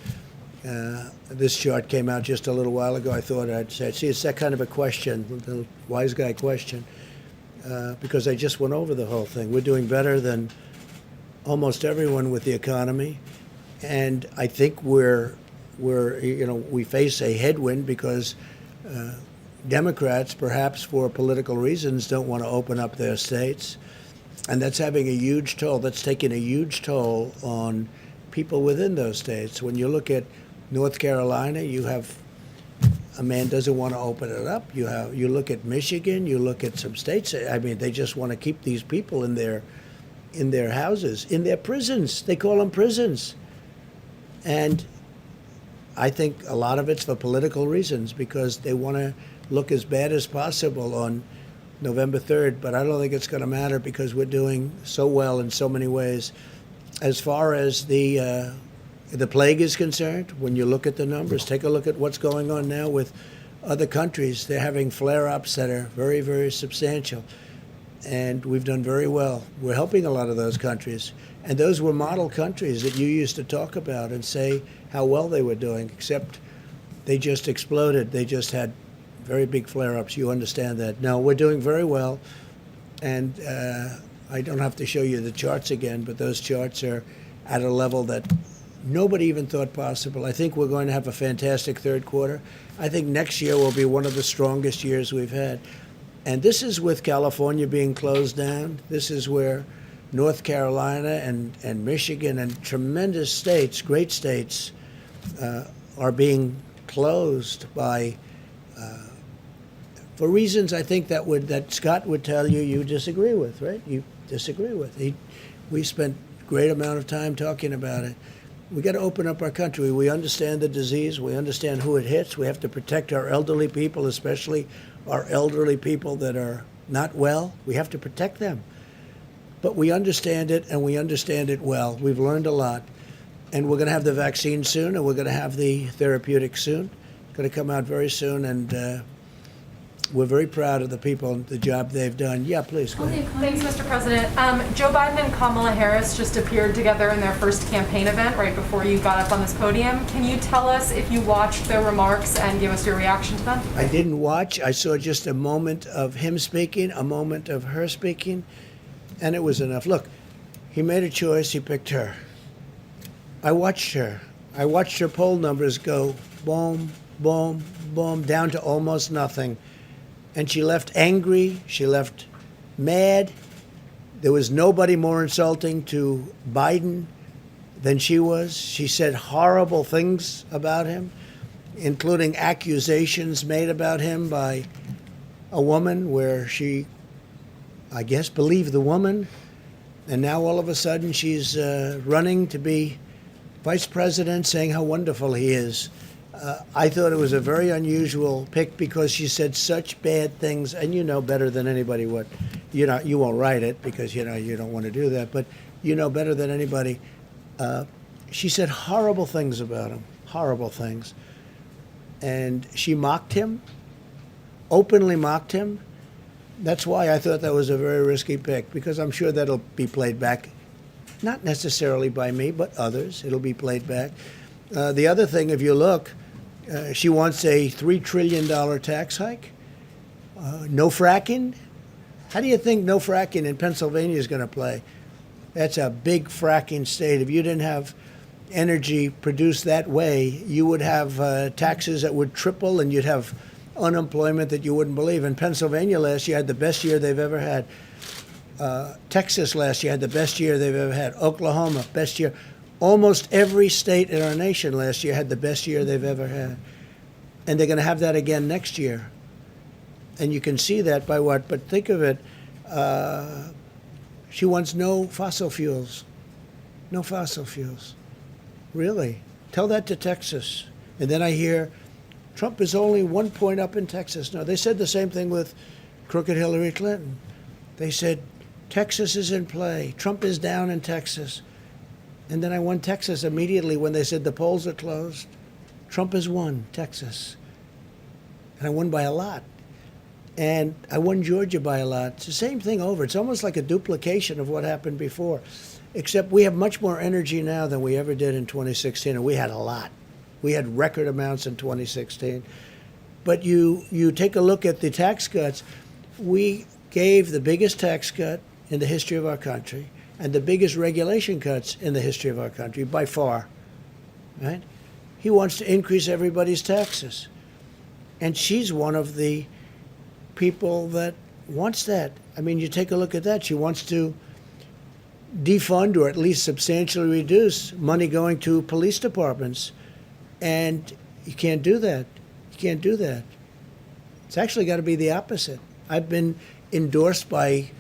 This chart came out just a little while ago. I thought I'd say, see, it's that kind of a question, the wise guy question, because I just went over the whole thing. We're doing better than almost everyone with the economy, and I think we face a headwind because Democrats, perhaps for political reasons, don't want to open up their states, and that's having a huge toll. That's taking a huge toll on people within those states. When you look at North Carolina, you have a man doesn't want to open it up. You look at Michigan, you look at some states. I mean, they just want to keep these people in their houses, in their prisons. They call them prisons, and I think a lot of it's for political reasons because they want to look as bad as possible on November 3rd. But I don't think it's going to matter because we're doing so well in so many ways. As far as the plague is concerned, when you look at the numbers, take a look at what's going on now with other countries. They're having flare-ups that are very, very substantial. And we've done very well. We're helping a lot of those countries. And those were model countries that you used to talk about and say how well they were doing, except they just exploded. They just had very big flare-ups. You understand that. No, we're doing very well. And I don't have to show you the charts again, but those charts are at a level that nobody even thought possible. I think we're going to have a fantastic third quarter. I think next year will be one of the strongest years we've had. And this is with California being closed down. This is where North Carolina and Michigan and tremendous states, great states, are being closed by for reasons I think that Scott would tell you disagree with, right? You disagree with. We spent a great amount of time talking about it. We got to open up our country. We understand the disease. We understand who it hits. We have to protect our elderly people, especially our elderly people that are not well. We have to protect them. But we understand it, and we understand it well. We've learned a lot. And we're going to have the vaccine soon, and we're going to have the therapeutic soon. It's going to come out very soon, and we're very proud of the people and the job they've done. Yeah, please, go ahead. Thanks, Mr. President. Joe Biden and Kamala Harris just appeared together in their first campaign event right before you got up on this podium. Can you tell us if you watched their remarks and give us your reaction to them? I didn't watch. I saw just a moment of him speaking, a moment of her speaking, and it was enough. Look, he made a choice. He picked her. I watched her. I watched her poll numbers go boom, boom, boom, down to almost nothing. And she left angry. She left mad. There was nobody more insulting to Biden than she was. She said horrible things about him, including accusations made about him by a woman where she, I guess, believed the woman. And now all of a sudden she's running to be vice president, saying how wonderful he is. I thought it was a very unusual pick because she said such bad things, and you know better than anybody what, you won't write it because you don't want to do that, but you know better than anybody. She said horrible things about him, horrible things, and she mocked him, openly mocked him. That's why I thought that was a very risky pick, because I'm sure that'll be played back, not necessarily by me, but others. It'll be played back. The other thing, if you look, she wants a $3 trillion tax hike, no fracking, How do you think no fracking in Pennsylvania is going to play? That's a big fracking state. If you didn't have energy produced that way, you would have taxes that would triple, and you'd have unemployment that you wouldn't believe. In Pennsylvania last year had the best year they've ever had. Texas last year had the best year they've ever had. Oklahoma, best year. Almost every state in our nation last year had the best year they've ever had. And they're going to have that again next year. And you can see that by what? But think of it. She wants no fossil fuels. No fossil fuels. Really? Tell that to Texas. And then I hear Trump is only 1 point up in Texas. No, they said the same thing with crooked Hillary Clinton. They said, Texas is in play. Trump is down in Texas. And then I won Texas immediately when they said the polls are closed. Trump has won Texas. And I won by a lot. And I won Georgia by a lot. It's the same thing over. It's almost like a duplication of what happened before. Except we have much more energy now than we ever did in 2016. And we had a lot. We had record amounts in 2016. But you take a look at the tax cuts. We gave the biggest tax cut in the history of our country and the biggest regulation cuts in the history of our country by far, right? He wants to increase everybody's taxes. And she's one of the people that wants that. I mean, you take a look at that. She wants to defund or at least substantially reduce money going to police departments. And you can't do that. You can't do that. It's actually got to be the opposite. I've been endorsed by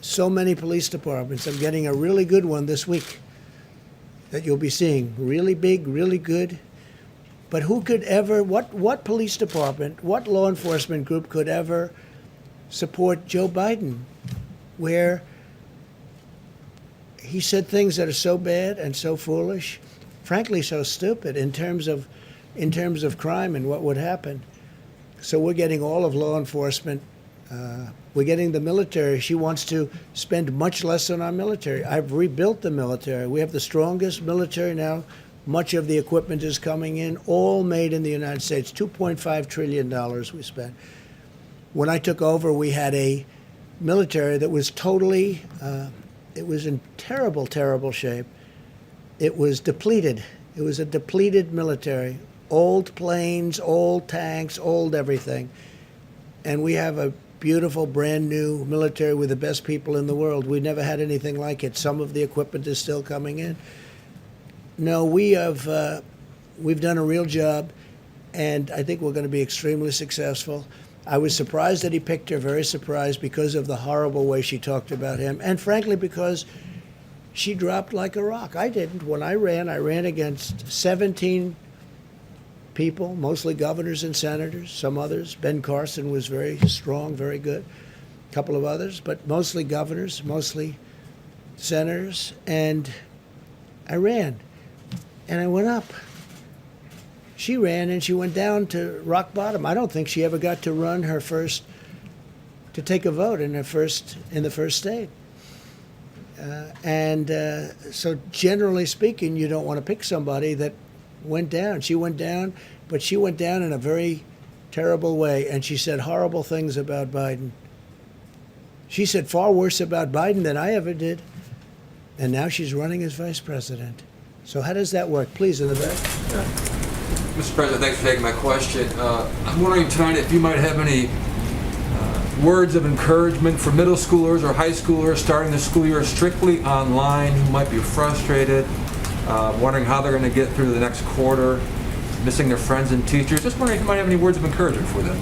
so many police departments. I'm getting a really good one this week that you'll be seeing. Really big, really good. But who could ever, what police department, what law enforcement group could ever support Joe Biden, where he said things that are so bad and so foolish, frankly so stupid in terms of crime and what would happen. So we're getting all of law enforcement. We're getting the military. She wants to spend much less on our military. I've rebuilt the military. We have the strongest military now. Much of the equipment is coming in, all made in the United States. $2.5 trillion we spent. When I took over, we had a military that was totally, it was in terrible, terrible shape. It was depleted. It was a depleted military. Old planes, old tanks, old everything. And we have a beautiful, brand new military with the best people in the world. We never had anything like it. Some of the equipment is still coming in. No, we've done a real job, and I think we're going to be extremely successful. I was surprised that he picked her, very surprised because of the horrible way she talked about him, and frankly because she dropped like a rock. I didn't. When I ran against 17 people, mostly governors and senators, some others. Ben Carson was very strong, very good. A couple of others, but mostly governors, mostly senators, and I ran. And I went up. She ran and she went down to rock bottom. I don't think she ever got to run to take a vote in the first state. So generally speaking, you don't want to pick somebody that went down. She went down, but she went down in a very terrible way, and she said horrible things about Biden. She said far worse about Biden than I ever did, and now she's running as vice president. So how does that work? Please, in the back. Mr. President, thanks for taking my question. I'm wondering tonight if you might have any words of encouragement for middle schoolers or high schoolers starting the school year strictly online who might be frustrated, wondering how they're going to get through the next quarter, missing their friends and teachers. Just wondering if you might have any words of encouragement for them.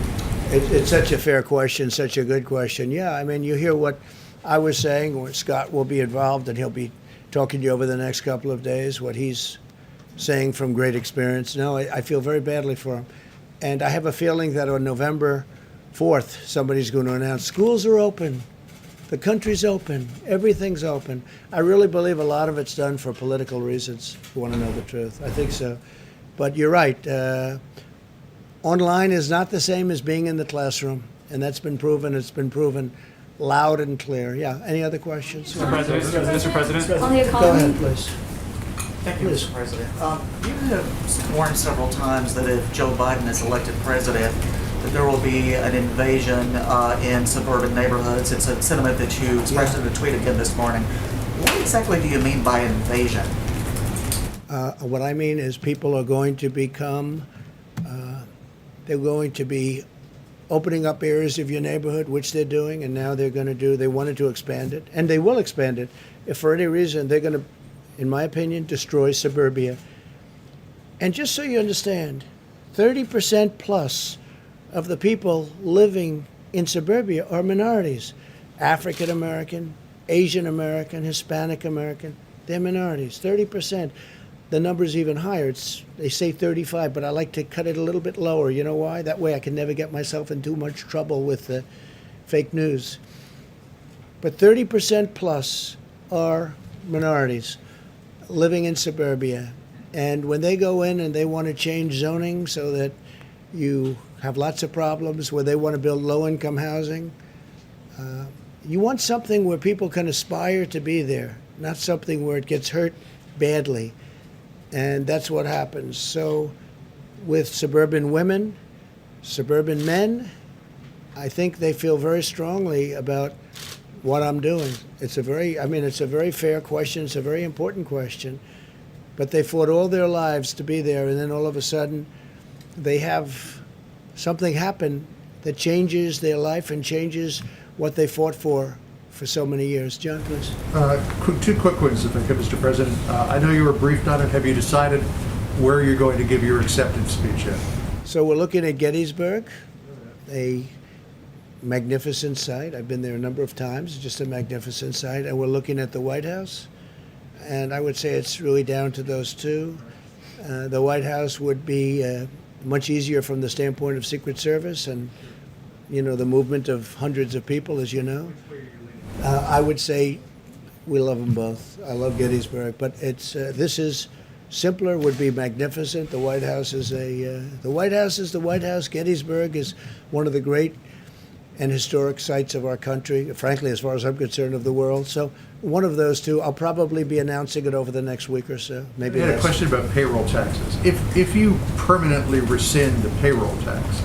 It's such a fair question, such a good question. Yeah, I mean, you hear what I was saying, where Scott will be involved, and he'll be talking to you over the next couple of days, what he's saying from great experience. No, I feel very badly for him. And I have a feeling that on November 4th, somebody's going to announce schools are open, the country's open, everything's open. I really believe a lot of it's done for political reasons, if you want to know the truth. I think so. But you're right. Online is not the same as being in the classroom, and that's been proven. It's been proven loud and clear. Yeah, any other questions? Mr. President. On the Go economy, ahead, please. Thank you, Mr. President. You have warned several times that if Joe Biden is elected president, that there will be an invasion in suburban neighborhoods. It's a sentiment that you expressed in a tweet again this morning. What exactly do you mean by invasion? What I mean is people are going to become, they're going to be opening up areas of your neighborhood, which they're doing, and now they're going to do, they wanted to expand it, and they will expand it. If for any reason they're going to, in my opinion, destroy suburbia. And just so you understand, 30% plus of the people living in suburbia are minorities. African American, Asian American, Hispanic American, they're minorities, 30%. The number's even higher. They say 35, but I like to cut it a little bit lower. You know why? That way I can never get myself in too much trouble with the fake news. But 30% plus are minorities living in suburbia. And when they go in and they want to change zoning so that you have lots of problems, where they want to build low-income housing, you want something where people can aspire to be there, not something where it gets hurt badly. And that's what happens. So with suburban women, suburban men, I think they feel very strongly about what I'm doing. It's a very fair question. It's a very important question. But they fought all their lives to be there, and then all of a sudden they have something happen that changes their life and changes what they fought for so many years. John, please. Two quick ones, if I could, Mr. President. I know you were briefed on it. Have you decided where you're going to give your acceptance speech yet? So we're looking at Gettysburg, a magnificent site. I've been there a number of times, just a magnificent site. And we're looking at the White House. And I would say it's really down to those two. The White House would be much easier from the standpoint of Secret Service and, you know, the movement of hundreds of people, as you know. I would say we love them both. I love Gettysburg, but this is simpler. Would be magnificent. The White House is the White House is the White House. Gettysburg is one of the great and historic sites of our country. Frankly, as far as I'm concerned, of the world. So one of those two. I'll probably be announcing it over the next week or so. Maybe. I had a question about payroll taxes. If you permanently rescind the payroll tax,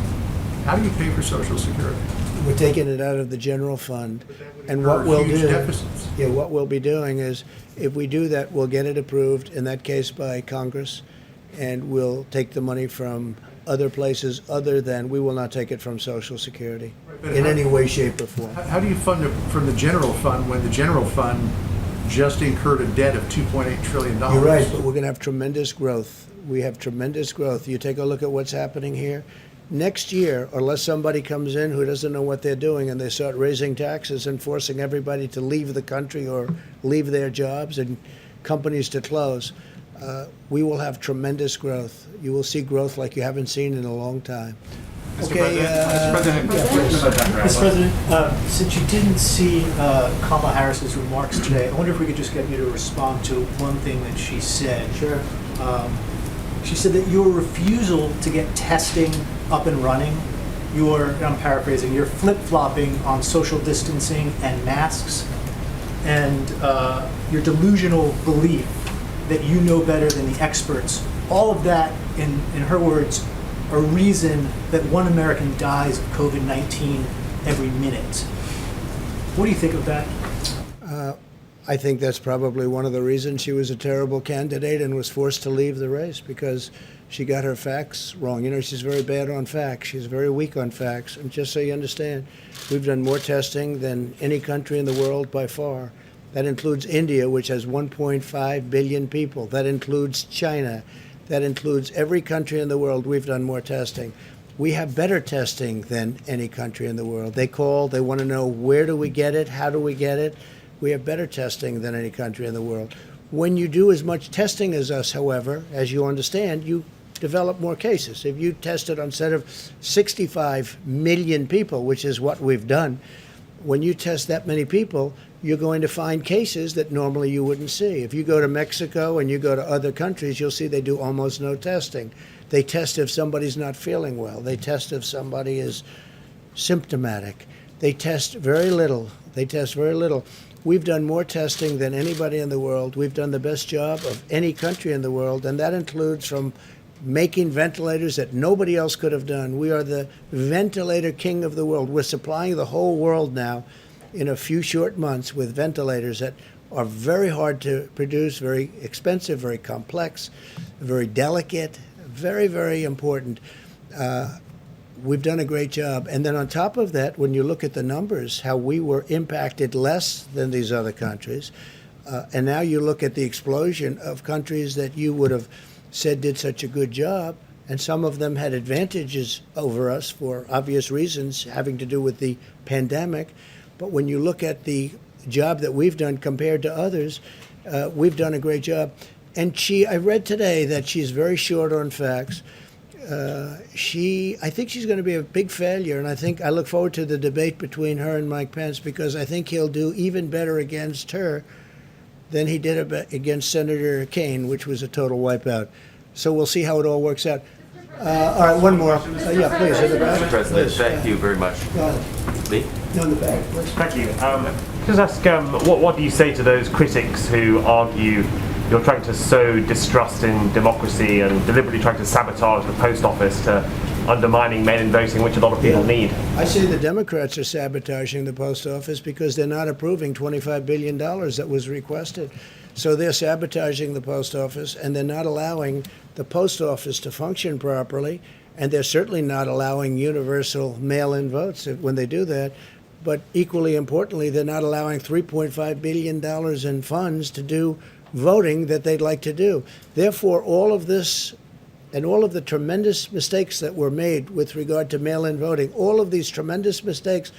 how do you pay for Social Security? We're taking it out of the general fund, and incur what we'll huge do, deficits. yeah, what we'll be doing is, if we do that, we'll get it approved, in that case by Congress, and we'll take the money from other places other than, we will not take it from Social Security But in how- any way, shape, or form. How do you fund it from the general fund when the general fund just incurred a debt of $2.8 trillion? You're right, but we're going to have tremendous growth. We have tremendous growth. You take a look at what's happening here. Next year, unless somebody comes in who doesn't know what they're doing and they start raising taxes and forcing everybody to leave the country or leave their jobs and companies to close, we will have tremendous growth. You will see growth like you haven't seen in a long time. Mr. President, Mr. President, since you didn't see Kamala Harris's remarks today, I wonder if we could just get you to respond to one thing that she said. Sure. She said that your refusal to get testing up and running, I'm paraphrasing, you're flip-flopping on social distancing and masks, and your delusional belief that you know better than the experts, all of that, in her words, a reason that one American dies of COVID-19 every minute. What do you think of that? I think that's probably one of the reasons she was a terrible candidate and was forced to leave the race, because she got her facts wrong. You know, she's very bad on facts. She's very weak on facts. And just so you understand, we've done more testing than any country in the world by far. That includes India, which has 1.5 billion people. That includes China. That includes every country in the world. We've done more testing. We have better testing than any country in the world. They call, they want to know, where do we get it? How do we get it? We have better testing than any country in the world. When you do as much testing as us, however, as you understand, you develop more cases. If you tested on set of 65 million people, which is what we've done, when you test that many people, you're going to find cases that normally you wouldn't see. If you go to Mexico and you go to other countries, you'll see they do almost no testing. They test if somebody's not feeling well. They test if somebody is symptomatic. They test very little. We've done more testing than anybody in the world. We've done the best job of any country in the world, and that includes from making ventilators that nobody else could have done. We are the ventilator king of the world. We're supplying the whole world now in a few short months with ventilators that are very hard to produce, very expensive, very complex, very delicate, very, very important. We've done a great job. And then on top of that, when you look at the numbers, how we were impacted less than these other countries, and now you look at the explosion of countries that you would have said did such a good job, and some of them had advantages over us for obvious reasons having to do with the pandemic. But when you look at the job that we've done compared to others, we've done a great job. And I read today that she's very short on facts. I think she's going to be a big failure, and I look forward to the debate between her and Mike Pence, because I think he'll do even better against her than he did against Senator Kaine, which was a total wipeout. So we'll see how it all works out. All right, one more. Yeah, please, in the back. Mr. President, Please. thank you very much. Go ahead. Lee? No, in the back, please. Thank you. Just ask, what do you say to those critics who argue you're trying to sow distrust in democracy and deliberately trying to sabotage the post office to undermining mail-in voting, which a lot of people need? I say the Democrats are sabotaging the post office because they're not approving $25 billion that was requested. So they're sabotaging the post office, and they're not allowing the post office to function properly, and they're certainly not allowing universal mail-in votes when they do that. But equally importantly, they're not allowing $3.5 billion in funds to do voting that they'd like to do. Therefore, all of this and all of the tremendous mistakes that were made with regard to mail-in voting, all of these tremendous mistakes,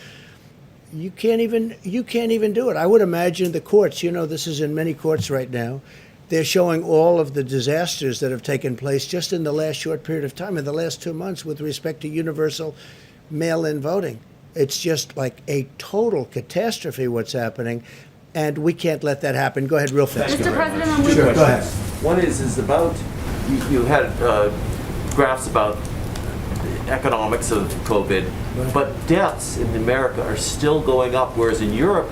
you can't even do it. I would imagine the courts, this is in many courts right now, they're showing all of the disasters that have taken place just in the last short period of time, in the last 2 months, with respect to universal mail-in voting. It's just like a total catastrophe what's happening, and we can't let that happen. Go ahead, real fast. Mr. President, I'm with Sure, go ahead. One is about, you had graphs about the economics of COVID, but deaths in America are still going up, whereas in Europe,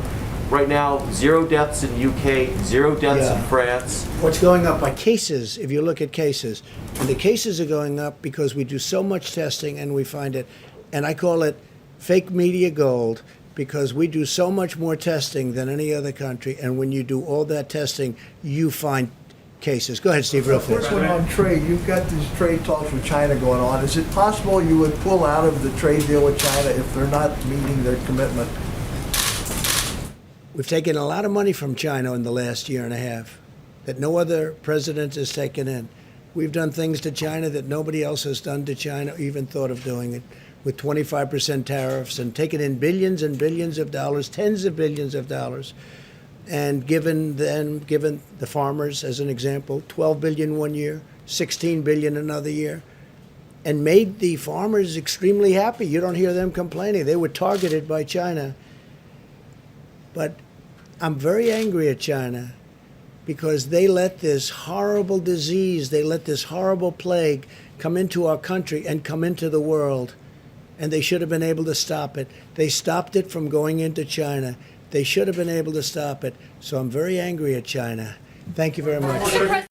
right now, 0 deaths in UK, 0 deaths in France. What's going up by cases, if you look at cases, and the cases are going up because we do so much testing and we find it, and I call it fake media gold, because we do so much more testing than any other country, and when you do all that testing, you find cases. Go ahead, Steve, real fast. First one on trade. You've got these trade talks with China going on. Is it possible you would pull out of the trade deal with China if they're not meeting their commitment? We've taken a lot of money from China in the last year and a half that no other president has taken in. We've done things to China that nobody else has done to China, or even thought of doing it, with 25% tariffs, and taken in billions and billions of dollars, tens of billions of dollars, and given the farmers, as an example, $12 billion one year, $16 billion another year, and made the farmers extremely happy. You don't hear them complaining. They were targeted by China. But I'm very angry at China because they let this horrible disease, they let this horrible plague come into our country and come into the world. And they should have been able to stop it. They stopped it from going into China. They should have been able to stop it. So I'm very angry at China. Thank you very much.